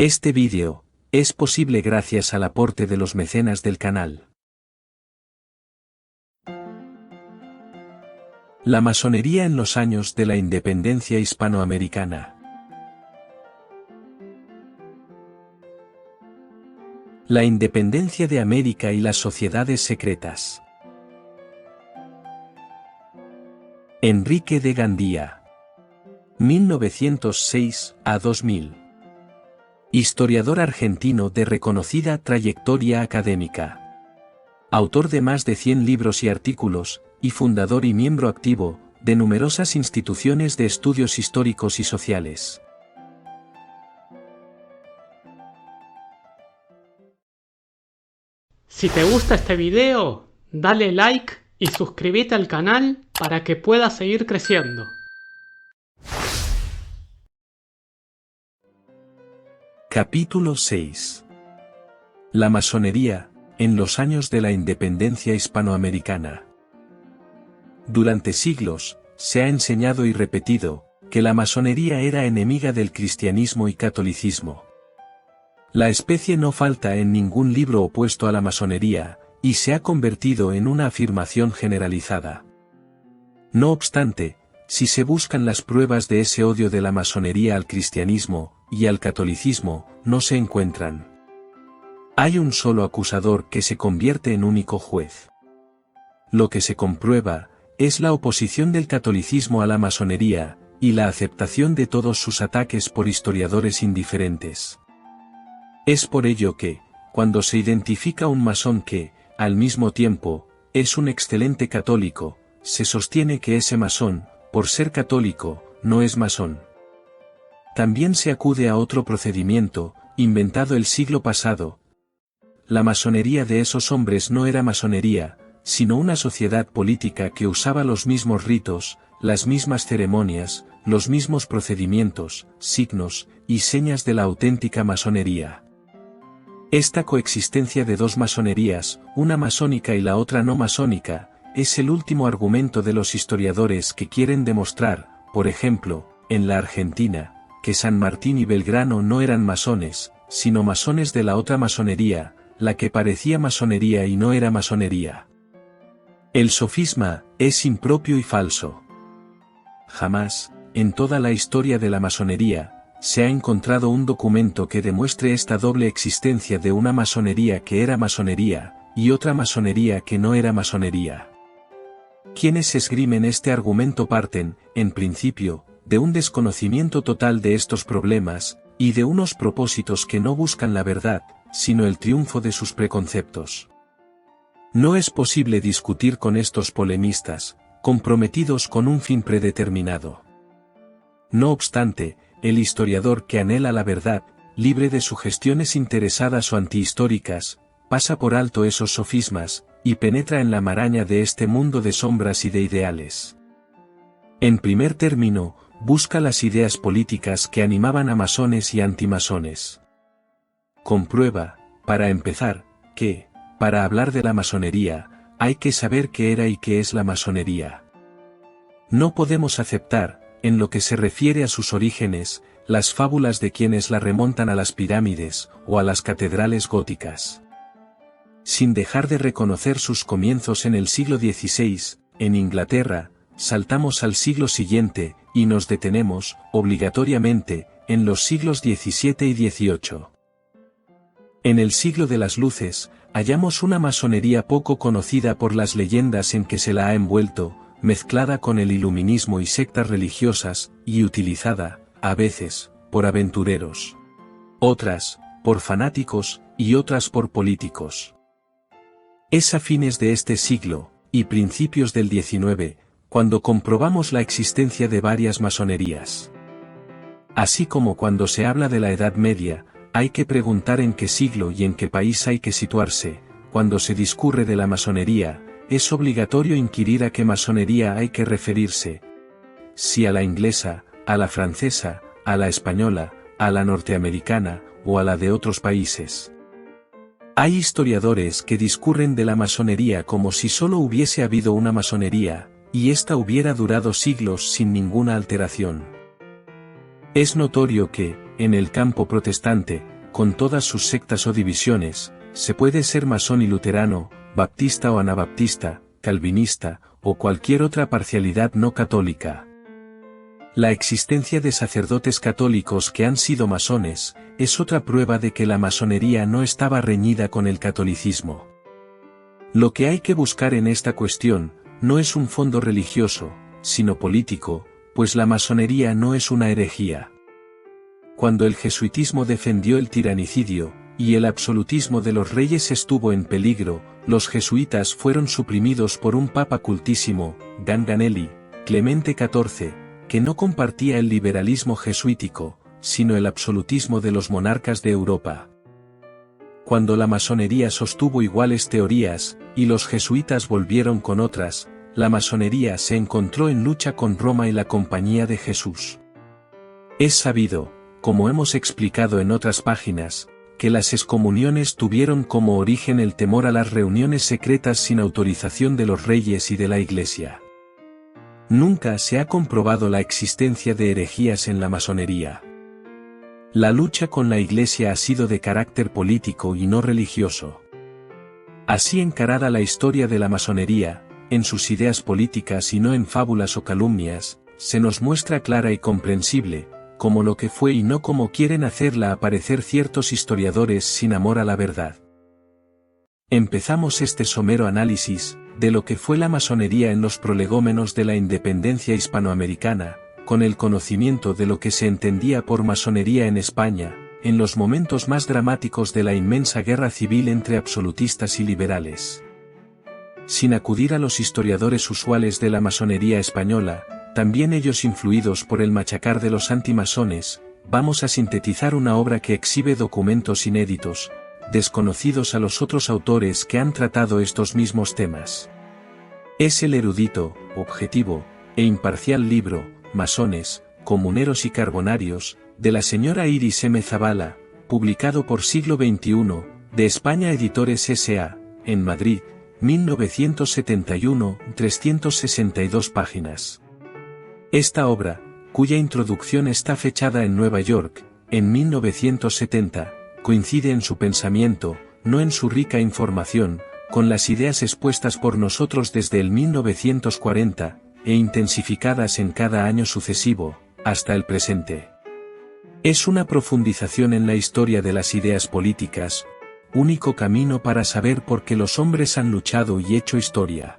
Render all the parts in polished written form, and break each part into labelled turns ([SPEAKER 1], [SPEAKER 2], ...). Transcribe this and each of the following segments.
[SPEAKER 1] Este vídeo es posible gracias al aporte de los mecenas del canal. La masonería en los años de la independencia hispanoamericana. La independencia de América y las sociedades secretas. Enrique de Gandía. 1906 a 2000. Historiador argentino de reconocida trayectoria académica. Autor de más de 100 libros y artículos, y fundador y miembro activo de numerosas instituciones de estudios históricos y sociales.
[SPEAKER 2] Si te gusta este video, dale like y suscríbete al canal para que puedas seguir creciendo.
[SPEAKER 1] Capítulo 6. La masonería, en los años de la independencia hispanoamericana. Durante siglos, se ha enseñado y repetido, que la masonería era enemiga del cristianismo y catolicismo. La especie no falta en ningún libro opuesto a la masonería, y se ha convertido en una afirmación generalizada. No obstante, si se buscan las pruebas de ese odio de la masonería al cristianismo y al catolicismo, no se encuentran. Hay un solo acusador que se convierte en único juez. Lo que se comprueba es la oposición del catolicismo a la masonería, y la aceptación de todos sus ataques por historiadores indiferentes. Es por ello que, cuando se identifica un masón que, al mismo tiempo, es un excelente católico, se sostiene que ese masón, por ser católico, no es masón. También se acude a otro procedimiento, inventado el siglo pasado. La masonería de esos hombres no era masonería, sino una sociedad política que usaba los mismos ritos, las mismas ceremonias, los mismos procedimientos, signos y señas de la auténtica masonería. Esta coexistencia de dos masonerías, una masónica y la otra no masónica, es el último argumento de los historiadores que quieren demostrar, por ejemplo, en la Argentina, que San Martín y Belgrano no eran masones, sino masones de la otra masonería, la que parecía masonería y no era masonería. El sofisma es impropio y falso. Jamás, en toda la historia de la masonería, se ha encontrado un documento que demuestre esta doble existencia de una masonería que era masonería, y otra masonería que no era masonería. Quienes esgrimen este argumento parten, en principio, de un desconocimiento total de estos problemas, y de unos propósitos que no buscan la verdad, sino el triunfo de sus preconceptos. No es posible discutir con estos polemistas, comprometidos con un fin predeterminado. No obstante, el historiador que anhela la verdad, libre de sugestiones interesadas o antihistóricas, pasa por alto esos sofismas, y penetra en la maraña de este mundo de sombras y de ideales. En primer término, busca las ideas políticas que animaban a masones y antimasones. Comprueba, para empezar, que, para hablar de la masonería, hay que saber qué era y qué es la masonería. No podemos aceptar, en lo que se refiere a sus orígenes, las fábulas de quienes la remontan a las pirámides, o a las catedrales góticas. Sin dejar de reconocer sus comienzos en el siglo XVI, en Inglaterra, saltamos al siglo siguiente, y nos detenemos, obligatoriamente, en los siglos XVII y XVIII. En el siglo de las luces, hallamos una masonería poco conocida por las leyendas en que se la ha envuelto, mezclada con el iluminismo y sectas religiosas, y utilizada, a veces, por aventureros. Otras, por fanáticos, y otras por políticos. Es a fines de este siglo, y principios del XIX, cuando comprobamos la existencia de varias masonerías. Así como cuando se habla de la Edad Media, hay que preguntar en qué siglo y en qué país hay que situarse, cuando se discurre de la masonería, es obligatorio inquirir a qué masonería hay que referirse. Si a la inglesa, a la francesa, a la española, a la norteamericana, o a la de otros países. Hay historiadores que discurren de la masonería como si solo hubiese habido una masonería, y ésta hubiera durado siglos sin ninguna alteración. Es notorio que, en el campo protestante, con todas sus sectas o divisiones, se puede ser masón y luterano, baptista o anabaptista, calvinista, o cualquier otra parcialidad no católica. La existencia de sacerdotes católicos que han sido masones, es otra prueba de que la masonería no estaba reñida con el catolicismo. Lo que hay que buscar en esta cuestión, no es un fondo religioso, sino político, pues la masonería no es una herejía. Cuando el jesuitismo defendió el tiranicidio, y el absolutismo de los reyes estuvo en peligro, los jesuitas fueron suprimidos por un papa cultísimo, Ganganelli, Clemente XIV, que no compartía el liberalismo jesuítico, sino el absolutismo de los monarcas de Europa. Cuando la masonería sostuvo iguales teorías, y los jesuitas volvieron con otras, la masonería se encontró en lucha con Roma y la Compañía de Jesús. Es sabido, como hemos explicado en otras páginas, que las excomuniones tuvieron como origen el temor a las reuniones secretas sin autorización de los reyes y de la Iglesia. Nunca se ha comprobado la existencia de herejías en la masonería. La lucha con la Iglesia ha sido de carácter político y no religioso. Así encarada la historia de la masonería, en sus ideas políticas y no en fábulas o calumnias, se nos muestra clara y comprensible, como lo que fue y no como quieren hacerla aparecer ciertos historiadores sin amor a la verdad. Empezamos este somero análisis, de lo que fue la masonería en los prolegómenos de la independencia hispanoamericana, con el conocimiento de lo que se entendía por masonería en España, en los momentos más dramáticos de la inmensa guerra civil entre absolutistas y liberales. Sin acudir a los historiadores usuales de la masonería española, también ellos influidos por el machacar de los antimasones, vamos a sintetizar una obra que exhibe documentos inéditos, desconocidos a los otros autores que han tratado estos mismos temas. Es el erudito, objetivo, e imparcial libro, Masones, Comuneros y Carbonarios, de la señora Iris M. Zavala, publicado por Siglo XXI, de España Editores S.A., en Madrid, 1971, 362 páginas. Esta obra, cuya introducción está fechada en Nueva York, en 1970, coincide en su pensamiento, no en su rica información, con las ideas expuestas por nosotros desde el 1940, e intensificadas en cada año sucesivo, hasta el presente. Es una profundización en la historia de las ideas políticas, único camino para saber por qué los hombres han luchado y hecho historia.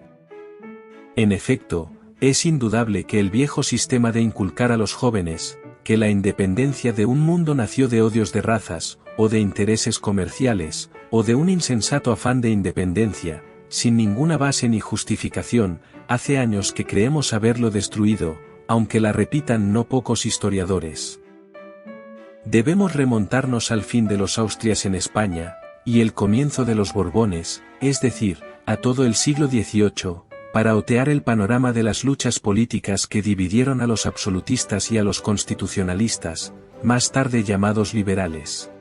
[SPEAKER 1] En efecto, es indudable que el viejo sistema de inculcar a los jóvenes, que la independencia de un mundo nació de odios de razas, o de intereses comerciales, o de un insensato afán de independencia, sin ninguna base ni justificación, hace años que creemos haberlo destruido, aunque la repitan no pocos historiadores. Debemos remontarnos al fin de los Austrias en España, y el comienzo de los Borbones, es decir, a todo el siglo XVIII, para otear el panorama de las luchas políticas que dividieron a los absolutistas y a los constitucionalistas, más tarde llamados liberales.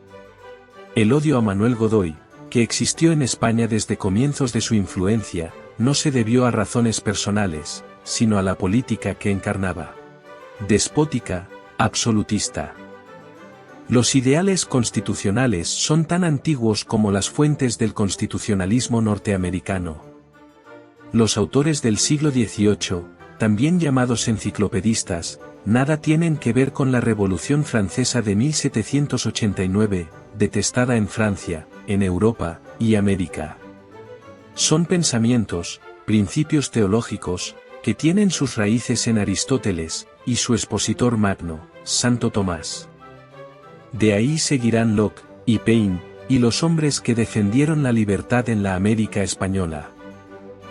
[SPEAKER 1] El odio a Manuel Godoy, que existió en España desde comienzos de su influencia, no se debió a razones personales, sino a la política que encarnaba. Despótica, absolutista. Los ideales constitucionales son tan antiguos como las fuentes del constitucionalismo norteamericano. Los autores del siglo XVIII, también llamados enciclopedistas, nada tienen que ver con la Revolución Francesa de 1789, detestada en Francia, en Europa y América. Son pensamientos, principios teológicos, que tienen sus raíces en Aristóteles, y su expositor magno, Santo Tomás. De ahí seguirán Locke y Paine, y los hombres que defendieron la libertad en la América española.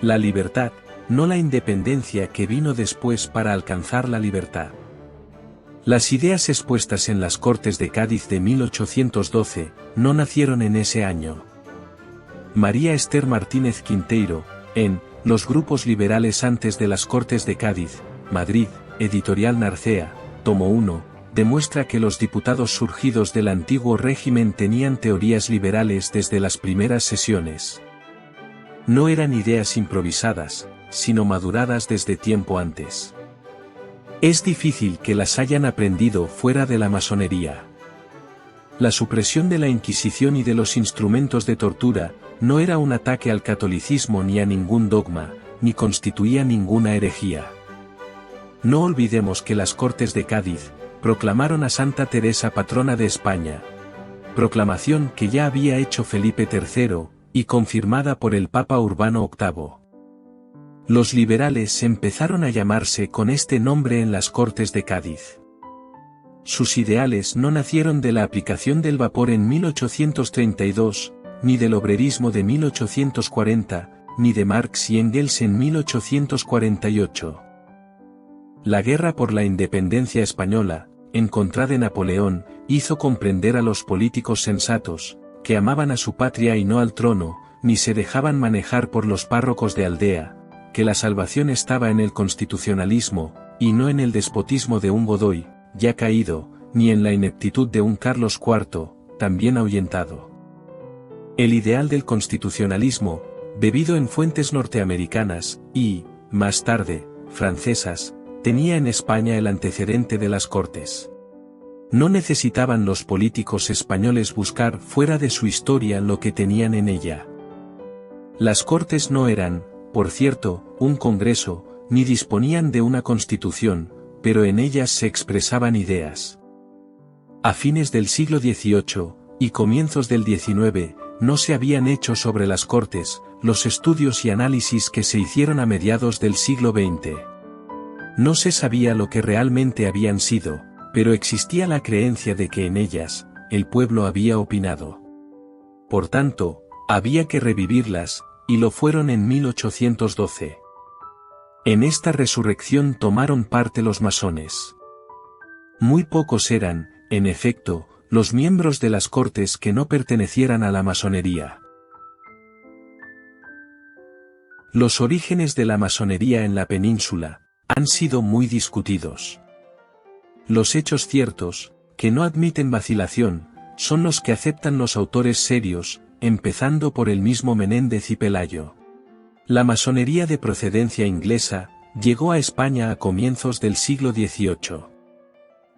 [SPEAKER 1] La libertad, no la independencia que vino después para alcanzar la libertad. Las ideas expuestas en las Cortes de Cádiz de 1812, no nacieron en ese año. María Esther Martínez Quinteiro, en Los grupos liberales antes de las Cortes de Cádiz, Madrid, Editorial Narcea, tomo 1, demuestra que los diputados surgidos del antiguo régimen tenían teorías liberales desde las primeras sesiones. No eran ideas improvisadas, sino maduradas desde tiempo antes. Es difícil que las hayan aprendido fuera de la masonería. La supresión de la Inquisición y de los instrumentos de tortura, no era un ataque al catolicismo ni a ningún dogma, ni constituía ninguna herejía. No olvidemos que las Cortes de Cádiz proclamaron a Santa Teresa patrona de España, proclamación que ya había hecho Felipe III, y confirmada por el Papa Urbano VIII. Los liberales empezaron a llamarse con este nombre en las Cortes de Cádiz. Sus ideales no nacieron de la aplicación del vapor en 1832, ni del obrerismo de 1840, ni de Marx y Engels en 1848. La guerra por la independencia española, en contra de Napoleón, hizo comprender a los políticos sensatos, que amaban a su patria y no al trono, ni se dejaban manejar por los párrocos de aldea, que la salvación estaba en el constitucionalismo, y no en el despotismo de un Godoy, ya caído, ni en la ineptitud de un Carlos IV, también ahuyentado. El ideal del constitucionalismo, bebido en fuentes norteamericanas, y, más tarde, francesas, tenía en España el antecedente de las Cortes. No necesitaban los políticos españoles buscar fuera de su historia lo que tenían en ella. Las Cortes no eran, por cierto, un congreso, ni disponían de una constitución, pero en ellas se expresaban ideas. A fines del siglo XVIII, y comienzos del XIX, no se habían hecho sobre las Cortes los estudios y análisis que se hicieron a mediados del siglo XX. No se sabía lo que realmente habían sido, pero existía la creencia de que en ellas, el pueblo había opinado. Por tanto, había que revivirlas, y lo fueron en 1812. En esta resurrección tomaron parte los masones. Muy pocos eran, en efecto, los miembros de las Cortes que no pertenecieran a la masonería. Los orígenes de la masonería en la península han sido muy discutidos. Los hechos ciertos, que no admiten vacilación, son los que aceptan los autores serios, empezando por el mismo Menéndez y Pelayo. La masonería de procedencia inglesa llegó a España a comienzos del siglo XVIII.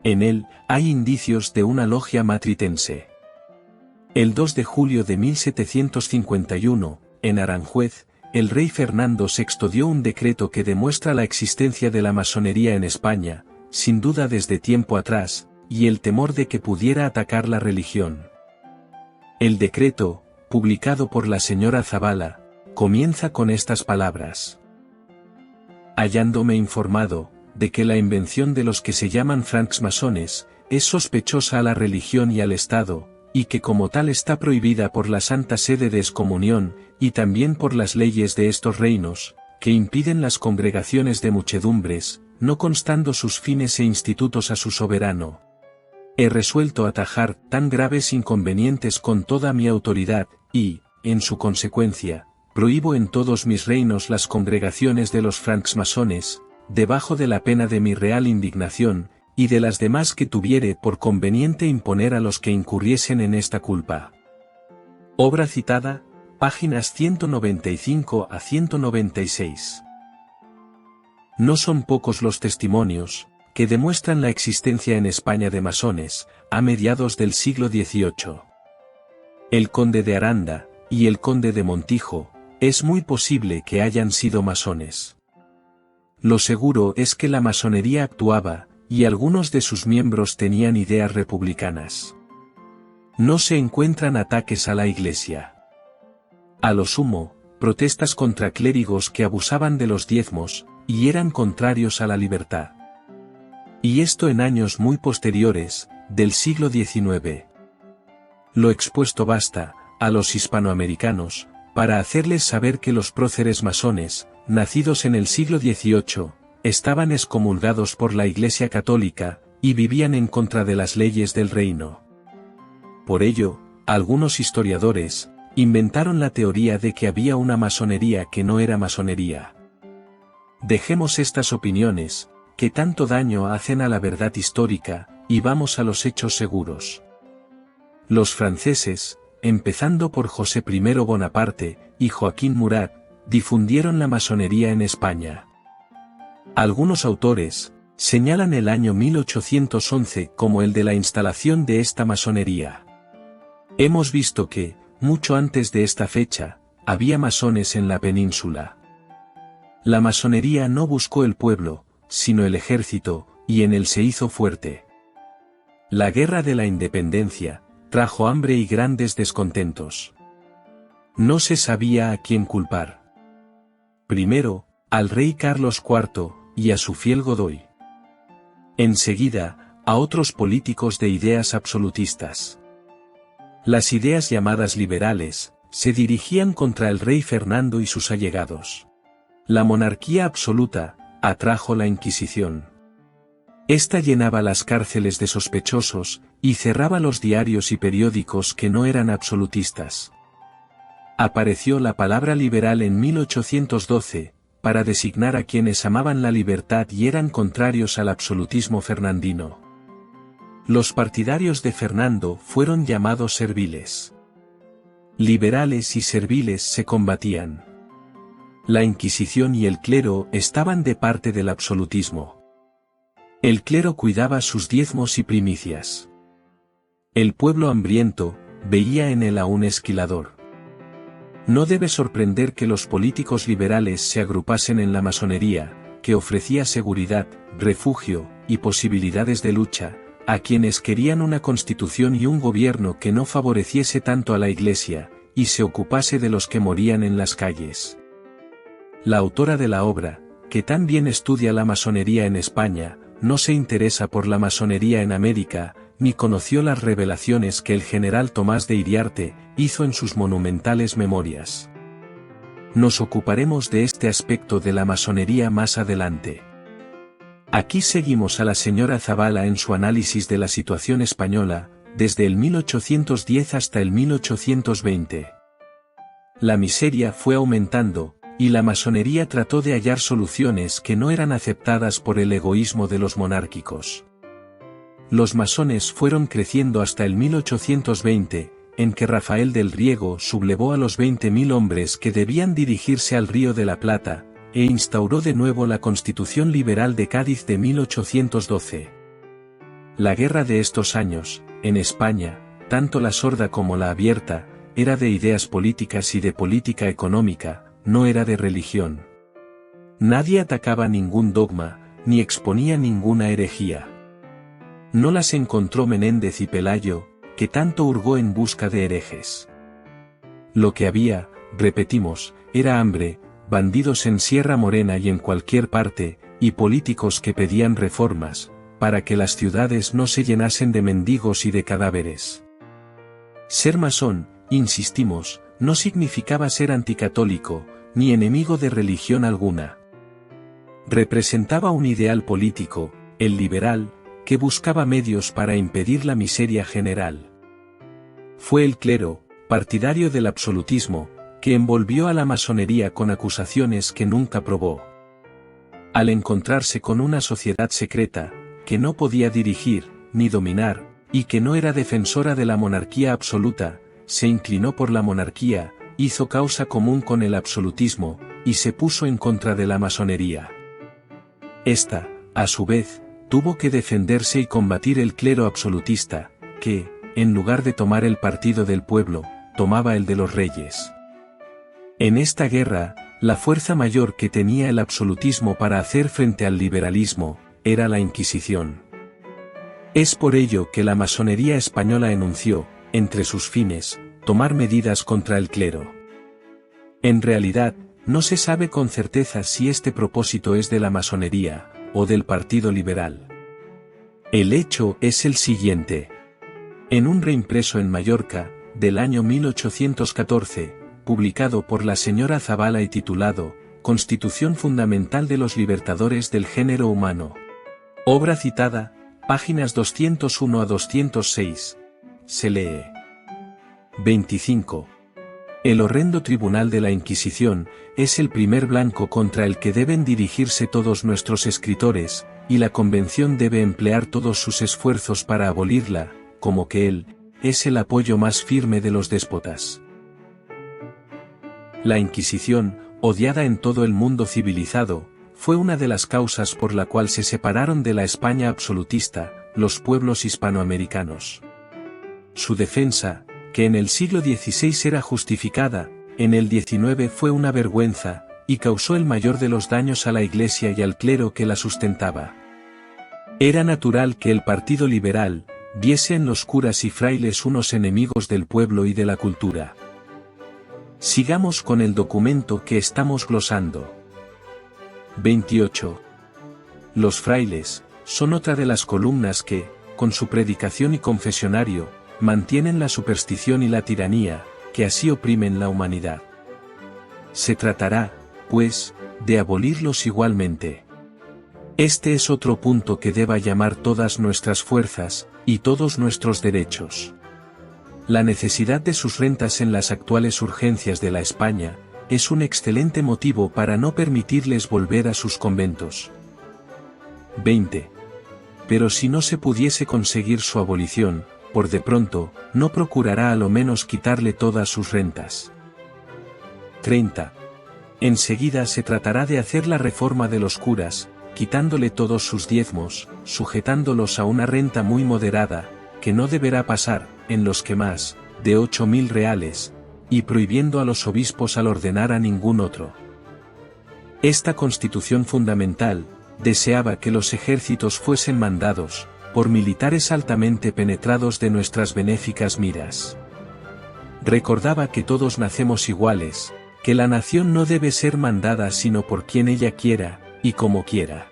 [SPEAKER 1] En él hay indicios de una logia matritense. El 2 de julio de 1751, en Aranjuez, el rey Fernando VI dio un decreto que demuestra la existencia de la masonería en España, sin duda desde tiempo atrás, y el temor de que pudiera atacar la religión. El decreto, publicado por la señora Zavala, comienza con estas palabras. Hallándome informado, de que la invención de los que se llaman francmasones, es sospechosa a la religión y al Estado, y que como tal está prohibida por la Santa Sede de excomunión, y también por las leyes de estos reinos, que impiden las congregaciones de muchedumbres, no constando sus fines e institutos a su soberano. He resuelto atajar tan graves inconvenientes con toda mi autoridad, y, en su consecuencia, prohíbo en todos mis reinos las congregaciones de los francmasones, debajo de la pena de mi real indignación, y de las demás que tuviere por conveniente imponer a los que incurriesen en esta culpa. Obra citada, páginas 195 a 196. No son pocos los testimonios que demuestran la existencia en España de masones, a mediados del siglo XVIII. El conde de Aranda, y el conde de Montijo, es muy posible que hayan sido masones. Lo seguro es que la masonería actuaba, y algunos de sus miembros tenían ideas republicanas. No se encuentran ataques a la Iglesia. A lo sumo, protestas contra clérigos que abusaban de los diezmos, y eran contrarios a la libertad. Y esto en años muy posteriores, del siglo XIX. Lo expuesto basta, a los hispanoamericanos, para hacerles saber que los próceres masones, nacidos en el siglo XVIII, estaban excomulgados por la Iglesia Católica, y vivían en contra de las leyes del reino. Por ello, algunos historiadores inventaron la teoría de que había una masonería que no era masonería. Dejemos estas opiniones, que tanto daño hacen a la verdad histórica, y vamos a los hechos seguros. Los franceses, empezando por José I Bonaparte y Joaquín Murat, difundieron la masonería en España. Algunos autores señalan el año 1811 como el de la instalación de esta masonería. Hemos visto que, mucho antes de esta fecha, había masones en la península. La masonería no buscó el pueblo, sino el ejército, y en él se hizo fuerte. La Guerra de la Independencia trajo hambre y grandes descontentos. No se sabía a quién culpar. Primero, al rey Carlos IV, y a su fiel Godoy. Enseguida, a otros políticos de ideas absolutistas. Las ideas llamadas liberales, se dirigían contra el rey Fernando y sus allegados. La monarquía absoluta atrajo la Inquisición. Esta llenaba las cárceles de sospechosos, y cerraba los diarios y periódicos que no eran absolutistas. Apareció la palabra liberal en 1812, para designar a quienes amaban la libertad y eran contrarios al absolutismo fernandino. Los partidarios de Fernando fueron llamados serviles. Liberales y serviles se combatían. La Inquisición y el clero estaban de parte del absolutismo. El clero cuidaba sus diezmos y primicias. El pueblo hambriento veía en él a un esquilador. No debe sorprender que los políticos liberales se agrupasen en la masonería, que ofrecía seguridad, refugio y posibilidades de lucha, a quienes querían una constitución y un gobierno que no favoreciese tanto a la Iglesia, y se ocupase de los que morían en las calles. La autora de la obra, que tan bien estudia la masonería en España, no se interesa por la masonería en América, ni conoció las revelaciones que el general Tomás de Iriarte hizo en sus monumentales memorias. Nos ocuparemos de este aspecto de la masonería más adelante. Aquí seguimos a la señora Zabala en su análisis de la situación española, desde el 1810 hasta el 1820. La miseria fue aumentando, y la masonería trató de hallar soluciones que no eran aceptadas por el egoísmo de los monárquicos. Los masones fueron creciendo hasta el 1820, en que Rafael del Riego sublevó a los 20.000 hombres que debían dirigirse al Río de la Plata, e instauró de nuevo la Constitución Liberal de Cádiz de 1812. La guerra de estos años, en España, tanto la sorda como la abierta, era de ideas políticas y de política económica, no era de religión. Nadie atacaba ningún dogma, ni exponía ninguna herejía. No las encontró Menéndez y Pelayo, que tanto hurgó en busca de herejes. Lo que había, repetimos, era hambre, bandidos en Sierra Morena y en cualquier parte, y políticos que pedían reformas, para que las ciudades no se llenasen de mendigos y de cadáveres. Ser masón, insistimos, no significaba ser anticatólico, ni enemigo de religión alguna. Representaba un ideal político, el liberal, que buscaba medios para impedir la miseria general. Fue el clero, partidario del absolutismo, que envolvió a la masonería con acusaciones que nunca probó. Al encontrarse con una sociedad secreta, que no podía dirigir, ni dominar, y que no era defensora de la monarquía absoluta, se inclinó por la monarquía, hizo causa común con el absolutismo, y se puso en contra de la masonería. Esta, a su vez, tuvo que defenderse y combatir el clero absolutista, que, en lugar de tomar el partido del pueblo, tomaba el de los reyes. En esta guerra, la fuerza mayor que tenía el absolutismo para hacer frente al liberalismo, era la Inquisición. Es por ello que la masonería española enunció, entre sus fines, tomar medidas contra el clero. En realidad, no se sabe con certeza si este propósito es de la masonería, o del Partido Liberal. El hecho es el siguiente. En un reimpreso en Mallorca, del año 1814, publicado por la señora Zabala y titulado, Constitución Fundamental de los Libertadores del Género Humano. Obra citada, páginas 201 a 206. Se lee. 25. El horrendo tribunal de la Inquisición, es el primer blanco contra el que deben dirigirse todos nuestros escritores, y la Convención debe emplear todos sus esfuerzos para abolirla, como que él, es el apoyo más firme de los déspotas. La Inquisición, odiada en todo el mundo civilizado, fue una de las causas por la cual se separaron de la España absolutista, los pueblos hispanoamericanos. Su defensa, que en el siglo XVI era justificada, en el XIX fue una vergüenza, y causó el mayor de los daños a la Iglesia y al clero que la sustentaba. Era natural que el Partido Liberal viese en los curas y frailes unos enemigos del pueblo y de la cultura. Sigamos con el documento que estamos glosando. 28. Los frailes son otra de las columnas que, con su predicación y confesionario, mantienen la superstición y la tiranía, que así oprimen la humanidad. Se tratará, pues, de abolirlos igualmente. Este es otro punto que deba llamar todas nuestras fuerzas, y todos nuestros derechos. La necesidad de sus rentas en las actuales urgencias de la España, es un excelente motivo para no permitirles volver a sus conventos. 20. Pero si no se pudiese conseguir su abolición, por de pronto, no procurará a lo menos quitarle todas sus rentas. 30. Enseguida se tratará de hacer la reforma de los curas, quitándole todos sus diezmos, sujetándolos a una renta muy moderada, que no deberá pasar, en los que más, de 8.000 reales, y prohibiendo a los obispos al ordenar a ningún otro. Esta constitución fundamental, deseaba que los ejércitos fuesen mandados, por militares altamente penetrados de nuestras benéficas miras. Recordaba que todos nacemos iguales, que la nación no debe ser mandada sino por quien ella quiera, y como quiera.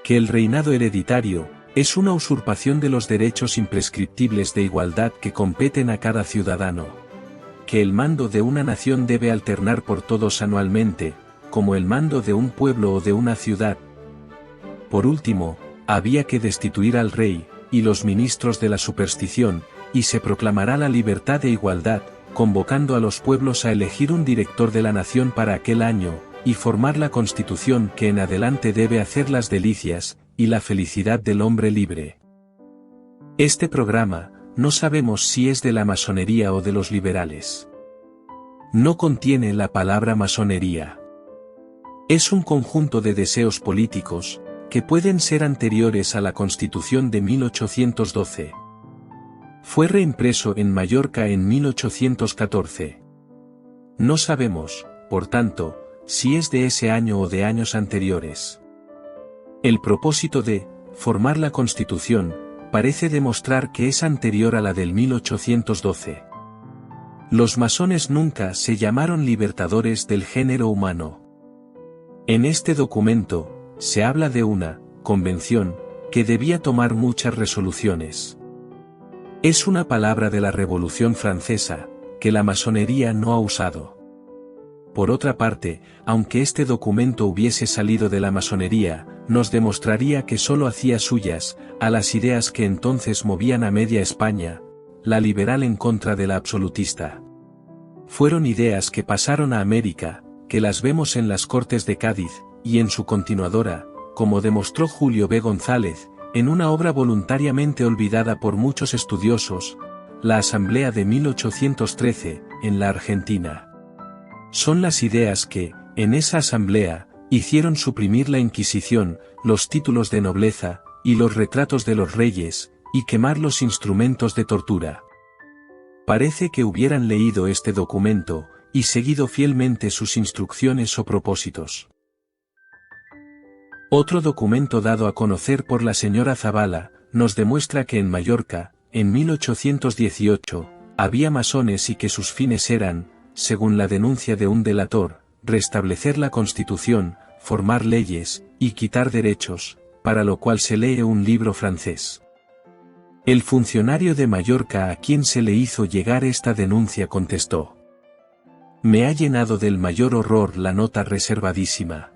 [SPEAKER 1] Que el reinado hereditario, es una usurpación de los derechos imprescriptibles de igualdad que competen a cada ciudadano. Que el mando de una nación debe alternar por todos anualmente, como el mando de un pueblo o de una ciudad. Por último, había que destituir al rey, y los ministros de la superstición, y se proclamará la libertad e igualdad, convocando a los pueblos a elegir un director de la nación para aquel año, y formar la constitución que en adelante debe hacer las delicias, y la felicidad del hombre libre. Este programa, no sabemos si es de la masonería o de los liberales. No contiene la palabra masonería. Es un conjunto de deseos políticos, que pueden ser anteriores a la Constitución de 1812. Fue reimpreso en Mallorca en 1814. No sabemos, por tanto, si es de ese año o de años anteriores. El propósito de formar la Constitución parece demostrar que es anterior a la del 1812. Los masones nunca se llamaron libertadores del género humano. En este documento, se habla de una convención que debía tomar muchas resoluciones. Es una palabra de la Revolución Francesa, que la masonería no ha usado. Por otra parte, aunque este documento hubiese salido de la masonería, nos demostraría que sólo hacía suyas, a las ideas que entonces movían a media España, la liberal en contra de la absolutista. Fueron ideas que pasaron a América, que las vemos en las Cortes de Cádiz, y en su continuadora, como demostró Julio B. González, en una obra voluntariamente olvidada por muchos estudiosos, la Asamblea de 1813, en la Argentina. Son las ideas que, en esa asamblea, hicieron suprimir la Inquisición, los títulos de nobleza, y los retratos de los reyes, y quemar los instrumentos de tortura. Parece que hubieran leído este documento, y seguido fielmente sus instrucciones o propósitos. Otro documento dado a conocer por la señora Zavala, nos demuestra que en Mallorca, en 1818, había masones y que sus fines eran, según la denuncia de un delator, restablecer la Constitución, formar leyes, y quitar derechos, para lo cual se lee un libro francés. El funcionario de Mallorca a quien se le hizo llegar esta denuncia contestó: «Me ha llenado del mayor horror la nota reservadísima.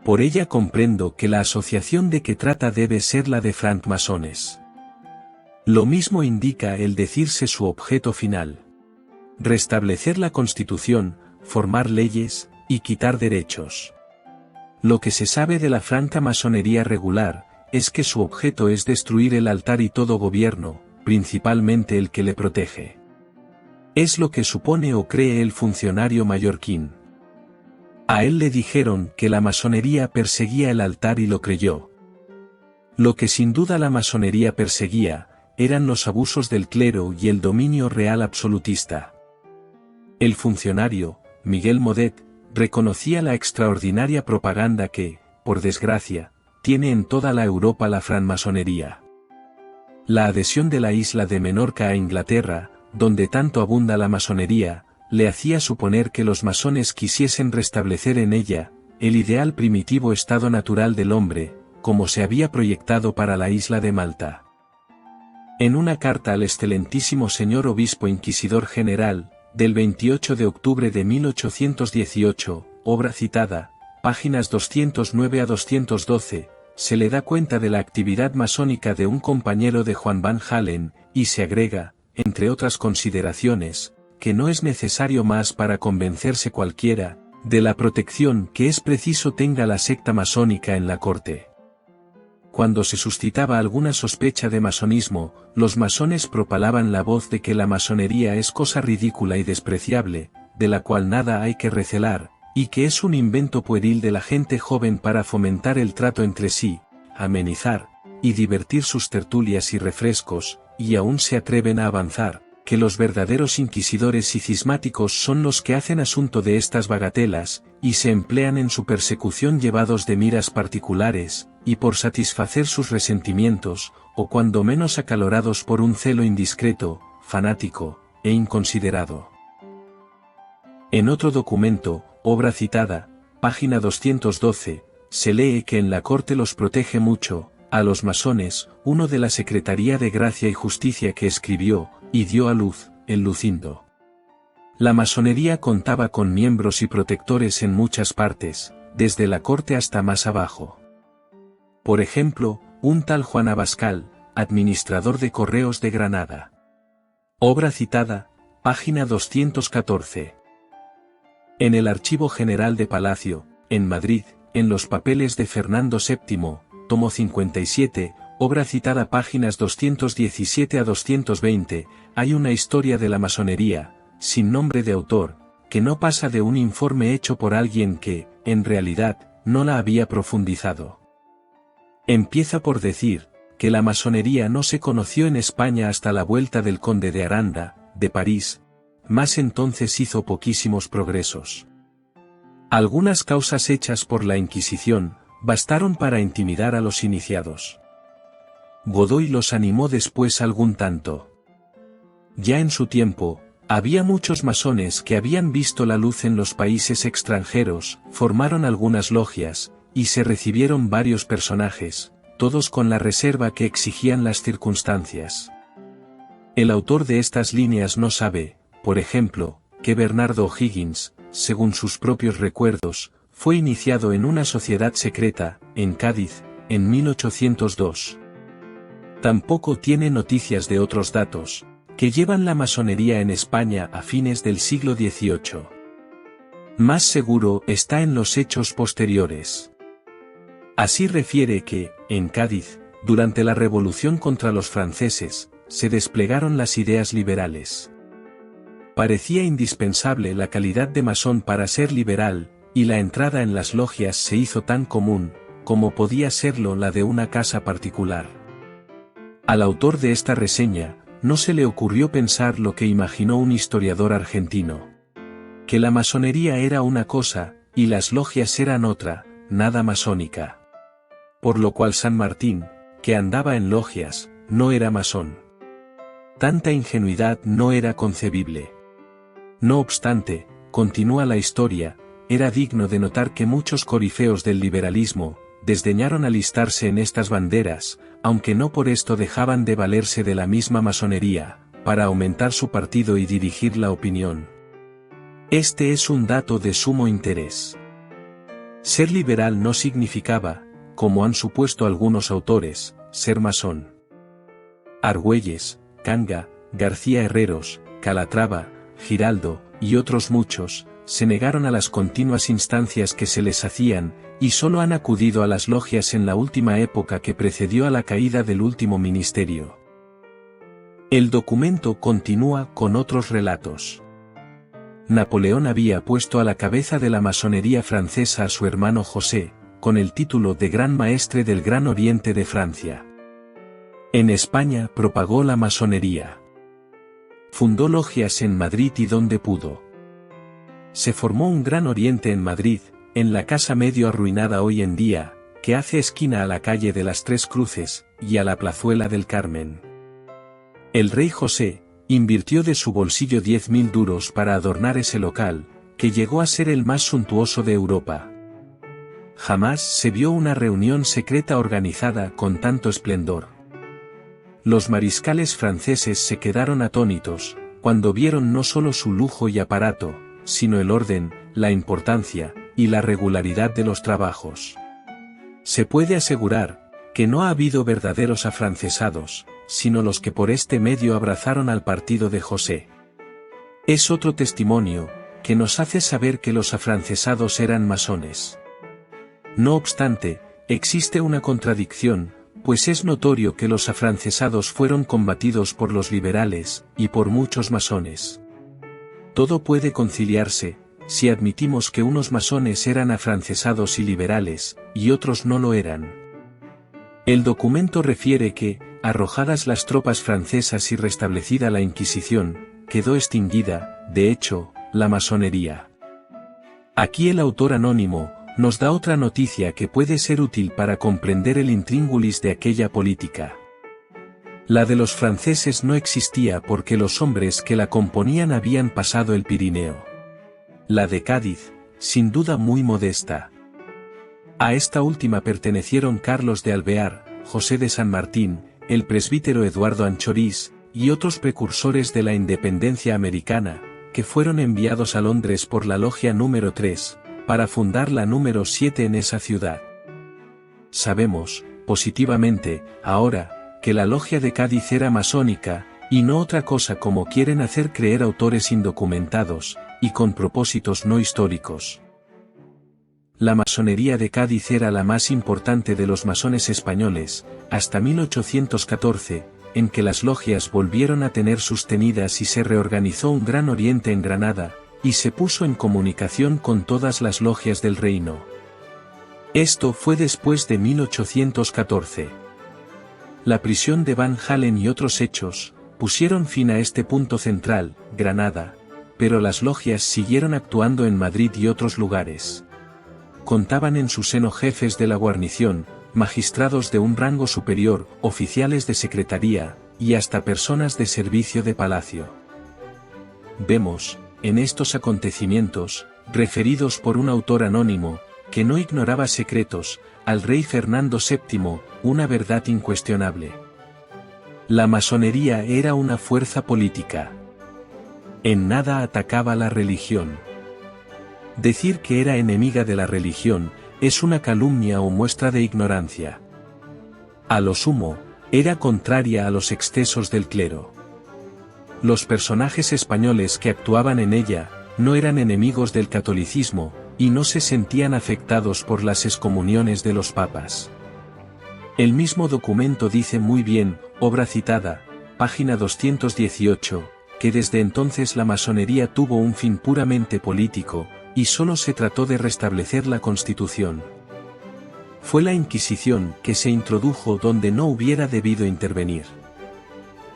[SPEAKER 1] Por ella comprendo que la asociación de que trata debe ser la de francmasones. Lo mismo indica el decirse su objeto final: restablecer la Constitución, formar leyes, y quitar derechos. Lo que se sabe de la franca masonería regular, es que su objeto es destruir el altar y todo gobierno, principalmente el que le protege. Es lo que supone o cree el funcionario mallorquín. A él le dijeron que la masonería perseguía el altar y lo creyó. Lo que sin duda la masonería perseguía, eran los abusos del clero y el dominio real absolutista. El funcionario, Miguel Modet, reconocía la extraordinaria propaganda que, por desgracia, tiene en toda la Europa la francmasonería. La adhesión de la isla de Menorca a Inglaterra, donde tanto abunda la masonería, le hacía suponer que los masones quisiesen restablecer en ella el ideal primitivo estado natural del hombre, como se había proyectado para la isla de Malta. En una carta al excelentísimo señor obispo inquisidor general, del 28 de octubre de 1818, obra citada, páginas 209 a 212, se le da cuenta de la actividad masónica de un compañero de Juan Van Halen, y se agrega, entre otras consideraciones, que no es necesario más para convencerse cualquiera, de la protección que es preciso tenga la secta masónica en la corte. Cuando se suscitaba alguna sospecha de masonismo, los masones propalaban la voz de que la masonería es cosa ridícula y despreciable, de la cual nada hay que recelar, y que es un invento pueril de la gente joven para fomentar el trato entre sí, amenizar, y divertir sus tertulias y refrescos, y aún se atreven a avanzar, que los verdaderos inquisidores y cismáticos son los que hacen asunto de estas bagatelas, y se emplean en su persecución llevados de miras particulares, y por satisfacer sus resentimientos, o cuando menos acalorados por un celo indiscreto, fanático, e inconsiderado. En otro documento, obra citada, página 212, se lee que en la corte los protege mucho, a los masones, uno de la Secretaría de Gracia y Justicia que escribió, y dio a luz, el Lucindo. La masonería contaba con miembros y protectores en muchas partes, desde la corte hasta más abajo. Por ejemplo, un tal Juan Abascal, administrador de correos de Granada. Obra citada, página 214. En el Archivo General de Palacio, en Madrid, en los papeles de Fernando VII, tomo 57, obra citada páginas 217 a 220, hay una historia de la masonería, sin nombre de autor, que no pasa de un informe hecho por alguien que, en realidad, no la había profundizado. Empieza por decir, que la masonería no se conoció en España hasta la vuelta del conde de Aranda, de París, mas entonces hizo poquísimos progresos. Algunas causas hechas por la Inquisición, bastaron para intimidar a los iniciados. Godoy los animó después algún tanto. Ya en su tiempo, había muchos masones que habían visto la luz en los países extranjeros, formaron algunas logias, y se recibieron varios personajes, todos con la reserva que exigían las circunstancias. El autor de estas líneas no sabe, por ejemplo, que Bernardo O'Higgins, según sus propios recuerdos, fue iniciado en una sociedad secreta, en Cádiz, en 1802. Tampoco tiene noticias de otros datos, que llevan la masonería en España a fines del siglo XVIII. Más seguro está en los hechos posteriores. Así refiere que, en Cádiz, durante la revolución contra los franceses, se desplegaron las ideas liberales. Parecía indispensable la calidad de masón para ser liberal, y la entrada en las logias se hizo tan común, como podía serlo la de una casa particular. Al autor de esta reseña, no se le ocurrió pensar lo que imaginó un historiador argentino. Que la masonería era una cosa, y las logias eran otra, nada masónica. Por lo cual San Martín, que andaba en logias, no era masón. Tanta ingenuidad no era concebible. No obstante, continúa la historia, era digno de notar que muchos corifeos del liberalismo, desdeñaron alistarse en estas banderas, aunque no por esto dejaban de valerse de la misma masonería, para aumentar su partido y dirigir la opinión. Este es un dato de sumo interés. Ser liberal no significaba, como han supuesto algunos autores, ser masón. Argüelles, Canga, García Herreros, Calatrava, Giraldo, y otros muchos, se negaron a las continuas instancias que se les hacían, y solo han acudido a las logias en la última época que precedió a la caída del último ministerio. El documento continúa con otros relatos. Napoleón había puesto a la cabeza de la masonería francesa a su hermano José, con el título de Gran Maestre del Gran Oriente de Francia. En España propagó la masonería. Fundó logias en Madrid y donde pudo. Se formó un Gran Oriente en Madrid, en la casa medio arruinada hoy en día, que hace esquina a la calle de las Tres Cruces, y a la plazuela del Carmen. El rey José, invirtió de su bolsillo 10.000 duros para adornar ese local, que llegó a ser el más suntuoso de Europa. Jamás se vio una reunión secreta organizada con tanto esplendor. Los mariscales franceses se quedaron atónitos, cuando vieron no solo su lujo y aparato, sino el orden, la importancia, y la regularidad de los trabajos. Se puede asegurar, que no ha habido verdaderos afrancesados, sino los que por este medio abrazaron al partido de José. Es otro testimonio, que nos hace saber que los afrancesados eran masones. No obstante, existe una contradicción, pues es notorio que los afrancesados fueron combatidos por los liberales, y por muchos masones. Todo puede conciliarse, si admitimos que unos masones eran afrancesados y liberales, y otros no lo eran. El documento refiere que, arrojadas las tropas francesas y restablecida la Inquisición, quedó extinguida, de hecho, la masonería. Aquí el autor anónimo, nos da otra noticia que puede ser útil para comprender el intríngulis de aquella política. La de los franceses no existía porque los hombres que la componían habían pasado el Pirineo. La de Cádiz, sin duda muy modesta. A esta última pertenecieron Carlos de Alvear, José de San Martín, el presbítero Eduardo Anchorís, y otros precursores de la independencia americana, que fueron enviados a Londres por la logia número 3, para fundar la número 7 en esa ciudad. Sabemos, positivamente, ahora, que la logia de Cádiz era masónica, y no otra cosa como quieren hacer creer autores indocumentados, y con propósitos no históricos. La masonería de Cádiz era la más importante de los masones españoles, hasta 1814, en que las logias volvieron a tener sus tenidas y se reorganizó un Gran Oriente en Granada, y se puso en comunicación con todas las logias del reino. Esto fue después de 1814. La prisión de Van Halen y otros hechos, pusieron fin a este punto central, Granada, pero las logias siguieron actuando en Madrid y otros lugares. Contaban en su seno jefes de la guarnición, magistrados de un rango superior, oficiales de secretaría, y hasta personas de servicio de palacio. Vemos, en estos acontecimientos, referidos por un autor anónimo, que no ignoraba secretos, al rey Fernando VII, una verdad incuestionable. La masonería era una fuerza política. En nada atacaba la religión. Decir que era enemiga de la religión, es una calumnia o muestra de ignorancia. A lo sumo, era contraria a los excesos del clero. Los personajes españoles que actuaban en ella, no eran enemigos del catolicismo, y no se sentían afectados por las excomuniones de los papas. El mismo documento dice muy bien, obra citada, página 218, que desde entonces la masonería tuvo un fin puramente político, y solo se trató de restablecer la Constitución. Fue la Inquisición que se introdujo donde no hubiera debido intervenir.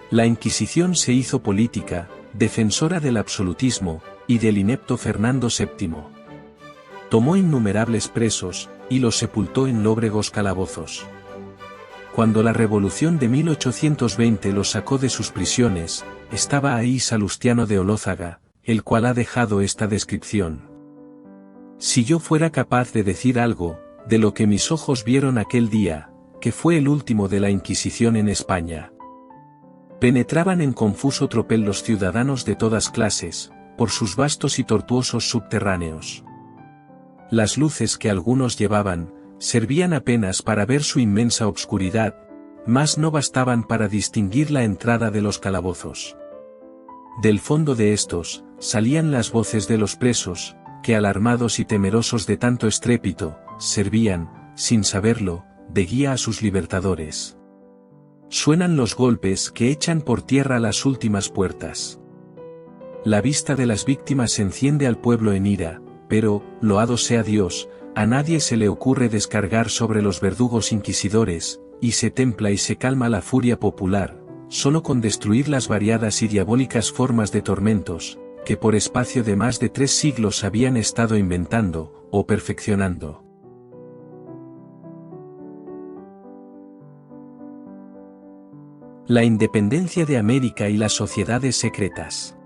[SPEAKER 1] La Inquisición se hizo política, defensora del absolutismo, y del inepto Fernando VII. Tomó innumerables presos, y los sepultó en lóbregos calabozos. Cuando la Revolución de 1820 los sacó de sus prisiones, estaba ahí Salustiano de Olózaga, el cual ha dejado esta descripción. Si yo fuera capaz de decir algo, de lo que mis ojos vieron aquel día, que fue el último de la Inquisición en España. Penetraban en confuso tropel los ciudadanos de todas clases, por sus vastos y tortuosos subterráneos. Las luces que algunos llevaban, servían apenas para ver su inmensa obscuridad, mas no bastaban para distinguir la entrada de los calabozos. Del fondo de estos, salían las voces de los presos, que alarmados y temerosos de tanto estrépito, servían, sin saberlo, de guía a sus libertadores. Suenan los golpes que echan por tierra las últimas puertas. La vista de las víctimas enciende al pueblo en ira, pero, loado sea Dios, a nadie se le ocurre descargar sobre los verdugos inquisidores, y se templa y se calma la furia popular, solo con destruir las variadas y diabólicas formas de tormentos, que por espacio de más de 3 siglos habían estado inventando, o perfeccionando. La independencia de América y las sociedades secretas.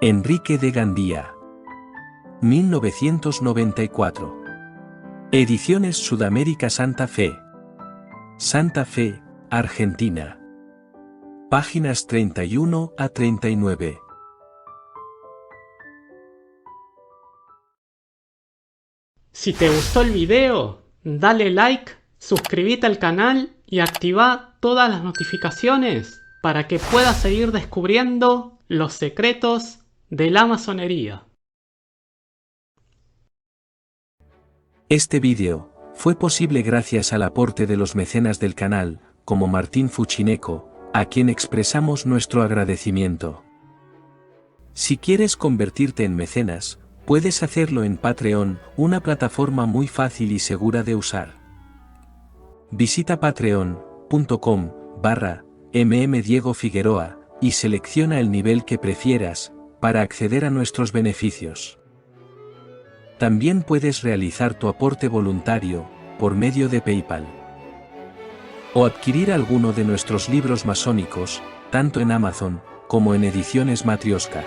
[SPEAKER 1] Enrique de Gandía. 1994. Ediciones Sudamérica Santa Fe. Santa Fe, Argentina. Páginas 31 a 39.
[SPEAKER 2] Si te gustó el video, dale like, suscríbete al canal y activa todas las notificaciones para que puedas seguir descubriendo los secretos de la masonería.
[SPEAKER 1] Este vídeo fue posible gracias al aporte de los mecenas del canal, como Martín Fuchineco, a quien expresamos nuestro agradecimiento. Si quieres convertirte en mecenas, puedes hacerlo en Patreon, una plataforma muy fácil y segura de usar. Visita patreon.com/mmdiegofigueroa y selecciona el nivel que prefieras para acceder a nuestros beneficios. También puedes realizar tu aporte voluntario por medio de PayPal. O adquirir alguno de nuestros libros masónicos, tanto en Amazon como en Ediciones Matrioska.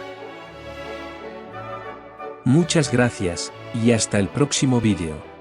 [SPEAKER 1] Muchas gracias, y hasta el próximo vídeo.